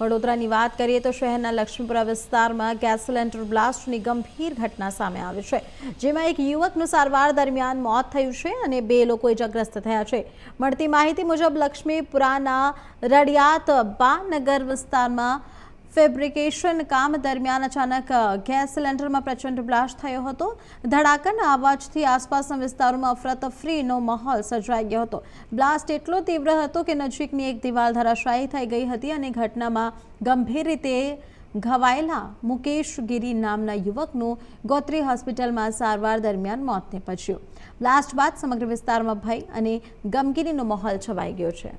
વડોદરાની વાત કરીએ તો શહેરના લક્ષ્મીપુરા વિસ્તારમાં ગેસ સિલિન્ડર બ્લાસ્ટની ગંભીર ઘટના સામે આવી છે, જેમાં એક યુવકનું સારવાર દરમિયાન મોત થયું છે અને 2 લોકો ઇજાગ્રસ્ત થયા છે। મળતી માહિતી મુજબ લક્ષ્મીપુરાના રડિયાત બાનગર વિસ્તારમાં ફેબ્રિકેશન કામ દરમિયાન અચાનક ગેસ સિલિન્ડરમાં પ્રચંડ બ્લાસ્ટ થયો હતો। ધડાકાના અવાજથી આસપાસના વિસ્તારોમાં અફરાતફરીનો માહોલ સર્જાઈ ગયો હતો। બ્લાસ્ટ એટલો તીવ્ર હતો કે નજીકની એક દિવાલ ધરાશાયી થઈ ગઈ હતી અને ઘટનામાં ગંભીર રીતે ઘવાયેલા મુકેશ ગિરી નામના યુવકનું ગોત્રી હોસ્પિટલમાં સારવાર દરમિયાન મોત નીપજ્યું। બ્લાસ્ટ બાદ સમગ્ર વિસ્તારમાં ભય અને ગમગીનીનો માહોલ છવાઈ ગયો છે।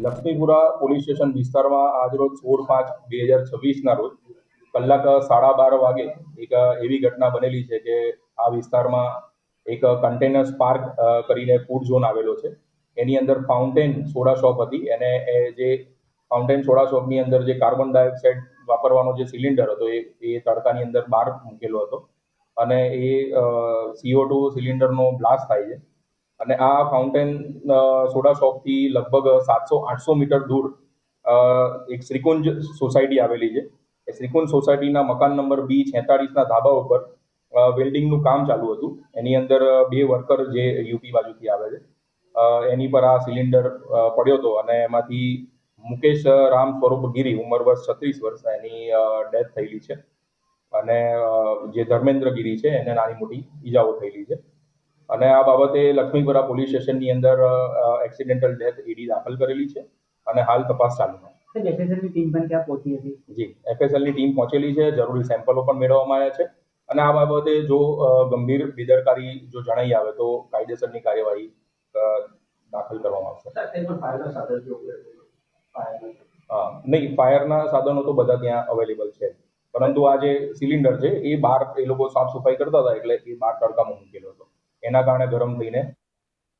લક્ષ્મીપુરા પોલીસ સ્ટેશન વિસ્તારમાં આજરોજ 16/5/2026ના રોજ કલાક 12:30 વાગે એક એવી ઘટના બનેલી છે કે આ વિસ્તારમાં એક કન્ટેનર સ્પાર્ક કરીને ફૂડ ઝોન આવેલો છે। એની અંદર ફાઉન્ટેન સોડા શોપ હતી અને જે ફાઉન્ટેન સોડા શોપની અંદર જે કાર્બન ડાયોક્સાઇડ વાપરવાનો જે સિલિન્ડર હતો એ તડકાની અંદર બહાર મૂકેલો હતો અને એ CO2 સિલિન્ડરનો બ્લાસ્ટ થાય છે। અને આ ફાઉન્ટેન સોડા શોપથી લગભગ 700-800 મીટર દૂર એક શ્રીકુંજ સોસાયટી આવેલી છે। એ શ્રીકુંજ સોસાયટીના મકાન નંબર B46ના ધાબા ઉપર વેલ્ડિંગનું કામ ચાલુ હતું। એની અંદર 2 વર્કર જે યુપી બાજુથી આવે છે એની પર આ સિલિન્ડર પડ્યો હતો અને એમાંથી મુકેશ રામ સ્વરૂપ ગિરી ઉંમર વર્ષ 36 વર્ષ એની ડેથ થયેલી છે અને જે ધર્મેન્દ્ર ગિરી છે એને નાની મોટી ઈજાઓ થયેલી છે। અને આ બાબતે લક્ષ્મીપુરા પોલીસ સ્ટેશનની અંદર એક્સિડેન્ટલ ડેથ ઈડી દાખલ કરેલી છે અને હાલ તપાસ ચાલુ છે। એફએસએલની ટીમ પણ ક્યાં પહોંચી હતી? જી, એફએસએલની ટીમ પહોંચેલી છે, જરૂરી સેમ્પલો પણ મેળવવામાં આવ્યા છે અને આ બાબતે જો ગંભીર બેદરકારી જો જણાઈ આવે તો કાયદેસરની કાર્યવાહી દાખલ કરવામાં આવશે। નહીં, ફાયરના સાધનો તો બધા ત્યાં અવેલેબલ છે, પરંતુ આ જે સિલિન્ડર છે એ બહાર એ લોકો સાફ સફાઈ કરતા હતા એટલે એ બહાર તડકામાં મૂકેલો હતો, એના કારણે ગરમ થઈને